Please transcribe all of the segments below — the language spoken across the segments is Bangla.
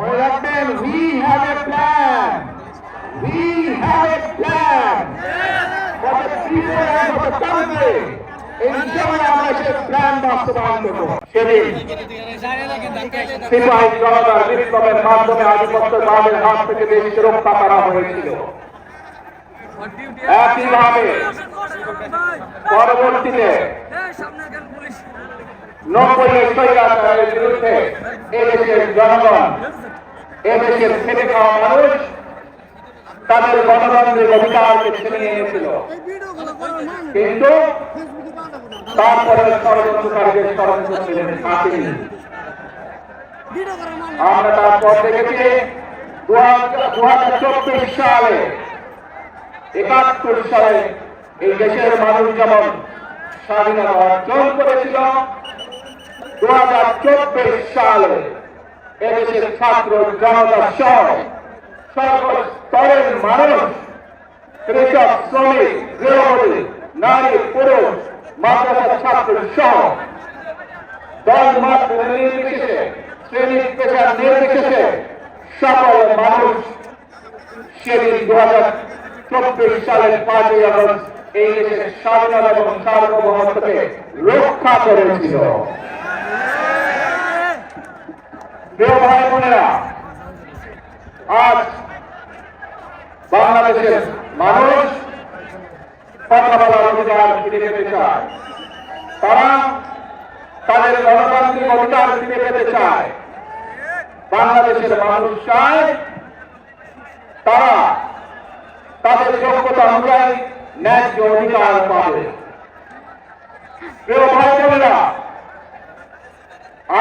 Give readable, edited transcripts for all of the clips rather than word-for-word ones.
মনে রাখবেন, we have a plan. We have a plan for the people and for the country. ইনশাআল্লাহ আমরা সেই প্ল্যান বাস্তবায়ন করব। সেদিন সিপাহী জনতার বিপ্লবের মাধ্যমে আধিপত্যবাদের হাত থেকে দেশকে রক্ষা করা হয়েছিল। একইভাবে পরবর্তীতে 90-এর স্বৈরাচারের বিরুদ্ধে এদেশের জনগণ, এদেশের খেটে খাওয়া মানুষ তাদের গণতান্ত্রিক অধিকারকে ছিনিয়ে নিয়েছিল। কিন্তু তারপরে ষড়যন্ত্রকারীদের ষড়যন্ত্র ছিলেন থাকেনি। আমরা তারপর দেখেছি 2024 সালে, 71 সালে এই দেশের মানুষ যেমন স্বাধীনতা অর্জন করেছিল, 2024 সালে এদেশের ছাত্র জনতা সহ সকল স্তরের মানুষ, কৃষক, শ্রমিক, গৃহবধূ, নারী, পুরুষ, মাদ্রাসার ছাত্র সহ দল মত নির্বিশেষে, শ্রেণী পেশা নির্বিশেষে সকল মানুষ সেদিন 2024 সালের 5ই আগস্ট এই দেশের স্বাধীনতা এবং সার্বভৌমত্বকে রক্ষা করেছিল। প্রিয় ভাই বোনেরা, আজ বাংলাদেশের মানুষ কথা বলার অধিকার ফিরে পেতে চায়, তারা তাদের গণতান্ত্রিক অধিকার ফিরে পেতে চায়। বাংলাদেশের মানুষ চায় তারা তাদের যোগ্যতা অনুযায়ী ন্যায্য অধিকার পাবে। প্রিয় ভাই বোনেরা,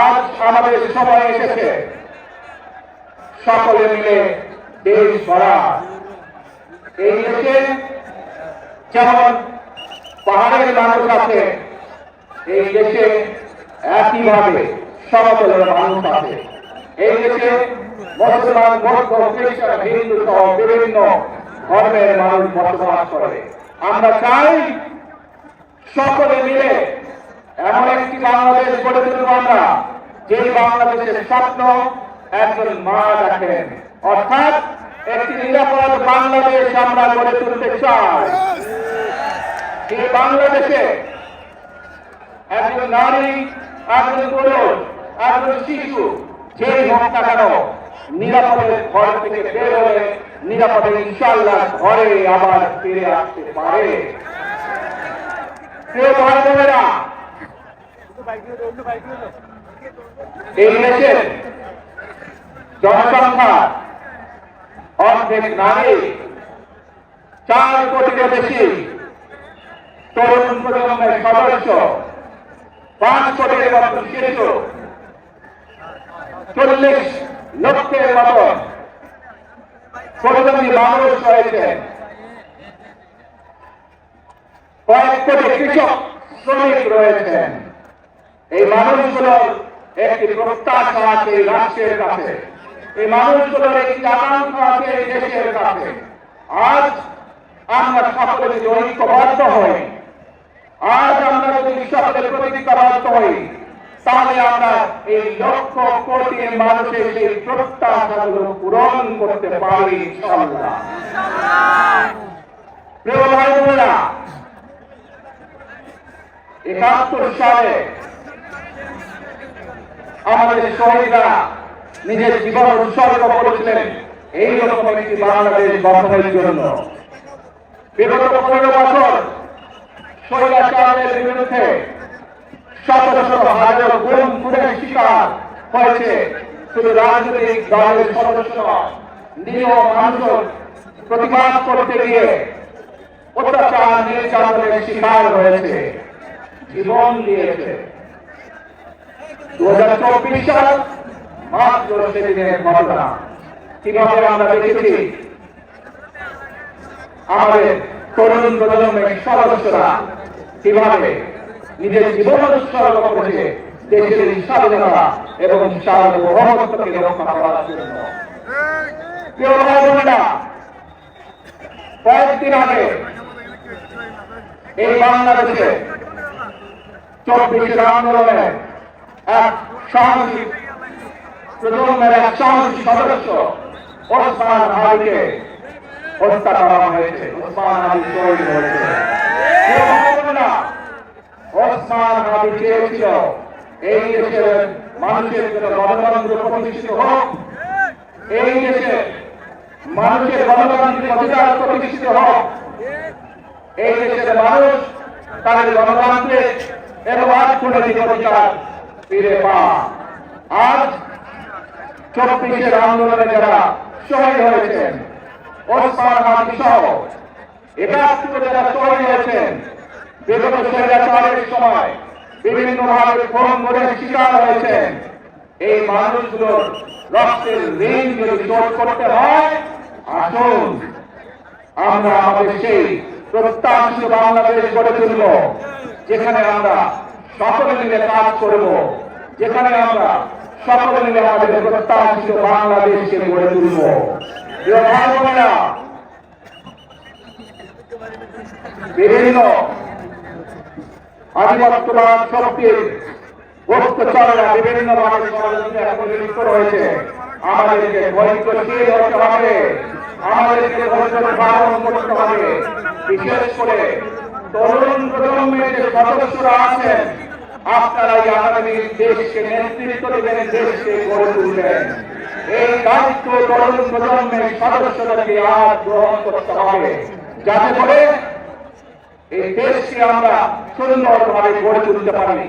আজ আমাদের সময় এসেছে সকলে মিলে দেশ গড়া। এই দেশে যেমন পাহাড়ের মানুষ আছে, এই দেশে একইভাবে সমতলের মানুষ আছে। এই দেশে মুসলমান, বৌদ্ধ, খ্রিস্টান, হিন্দু সহ বিভিন্ন ধর্মের মানুষ বসবাস করে। আমরা চাই সকলে মিলে এমন একটি বাংলাদেশ গড়ে তুলব আমরা, যে বাংলাদেশের স্বপ্ন একজন মা দেখেন, অর্থাৎ একটি নিরাপদ বাংলাদেশ আমরা গড়ে তুলতে চাই। যে বাংলাদেশে একজন নারী, একজন পুরুষ, একজন শিশু যেই হোক না কেন নিরাপদে ঘর থেকে বের হয়ে নিরাপদে ইনশাআল্লাহ ঘরে আবার ফিরে আসতে পারে। প্রিয় ভাই বোনেরা, এই দেশের জনসংখ্যা অর্ধেক নারী, 4 কোটিরও বেশি তরুণ প্রজন্মের সদস্য, 5 কোটির মতো শিশু, 40 লক্ষের মতো প্রতিবন্ধী মানুষ রয়েছে, কয়েক কোটি কৃষক, শ্রমিক রয়েছেন। এই মানুষগুলোর একটি প্রত্যাশা আছে এই রাষ্ট্রের কাছে, এই মানুষগুলোর একটি আকাঙ্ক্ষা আছে এই দেশের কাছে। আজ আমরা সকলে যদি ঐক্যবদ্ধ হই, আজ আমরা যদি সকলে প্রতিজ্ঞাবদ্ধ হই, তাহলে আমরা এই লক্ষ কোটি মানুষের সেই প্রত্যাশাগুলো পূরণ করতে পারি ইনশাআল্লাহ। প্রিয় ভাই বোনেরা, 71 সালে আমাদের শহীদরা নিজের জীবন উৎসর্গ করেছিলেন এইরকম একটি বাংলাদেশ গঠনের জন্য। বিগত 15 বছর স্বৈরাচারের বিরুদ্ধে শত শত হাজার গুম খুনের শিকার হয়েছে শুধু রাজনৈতিক দলের সদস্য নয়, নিরীহ মানুষ প্রতিবাদ করতে গিয়ে অত্যাচার নির্যাতনের শিকার হয়েছে, জীবন দিয়েছে। 2024 সাল মাত্র সেদিনের ঘটনা। কিভাবে আমরা দেখেছি আমাদের তরুণ প্রজন্মের সদস্যরা কিভাবে নিজের জীবন উৎসর্গ করেছে দেশের স্বাধীনতা এবং সার্বভৌমত্বকে রক্ষা করার জন্য। প্রিয় ভাই বোনেরা, কয়েকদিন আগে এই বাংলাদেশে 24 আন্দোলনে এক সাহসী প্রজন্মের এক সাহসী সদস্য ওসমান হাদিকে হত্যা করা হয়েছে। ওসমান হাদি শহীদ হয়েছে। ওসমান হাদি চেয়েছিল এই দেশের মানুষের জন্য গণতন্ত্র প্রতিষ্ঠিত হোক, এই দেশে মানুষের গণতান্ত্রিক অধিকার প্রতিষ্ঠিত হোক, এই দেশের মানুষ তাদের গণতান্ত্রিক এবং অর্থনৈতিক অধিকার ফিরে পান। আজ 24 আন্দোলনে যারা শহীদ হয়েছেন, ওসমান হাদি সহ 71 যারা শহীদ হয়েছেন, বিগত স্বৈরাচারের সময় বিভিন্নভাবে খুন করে শিকার হয়েছেন, এই মানুষগুলোর রক্তের ঋণ যদি শোধ করতে হয়, আসুন আমরা আমাদের সেই প্রত্যাশিত বাংলাদেশ গড়ে তুলব, যেখানে আমরা সকলে মিলে কাজ করব, যেখানে আমরা সকলে মিলে আমাদের প্রত্যাশিত বাংলাদেশকে গড়ে তুলব। প্রিয় ভাই বোনেরা, বিভিন্ন আধিপত্যবাদ শক্তির গুপ্তচরেরা বিভিন্নভাবে ষড়যন্ত্রে এখন লিপ্ত রয়েছে। আমাদেরকে ধৈর্যশীল হতে হবে, আমাদেরকে ধৈর্য ধারণ করতে হবে। বিশেষ করে তরুণ প্রজন্মের যে সদস্যরা আছেন, আপনারা এই আগামী দেশকে নেতৃত্ব দেবেন, দেশকে গড়ে তুলবেন। এই দায়িত্ব তরুণ প্রজন্মের সদস্যদেরকে আজ গ্রহণ করতে হবে, যাতে করে এই দেশকে আমরা সুন্দরভাবে গড়ে তুলতে পারি।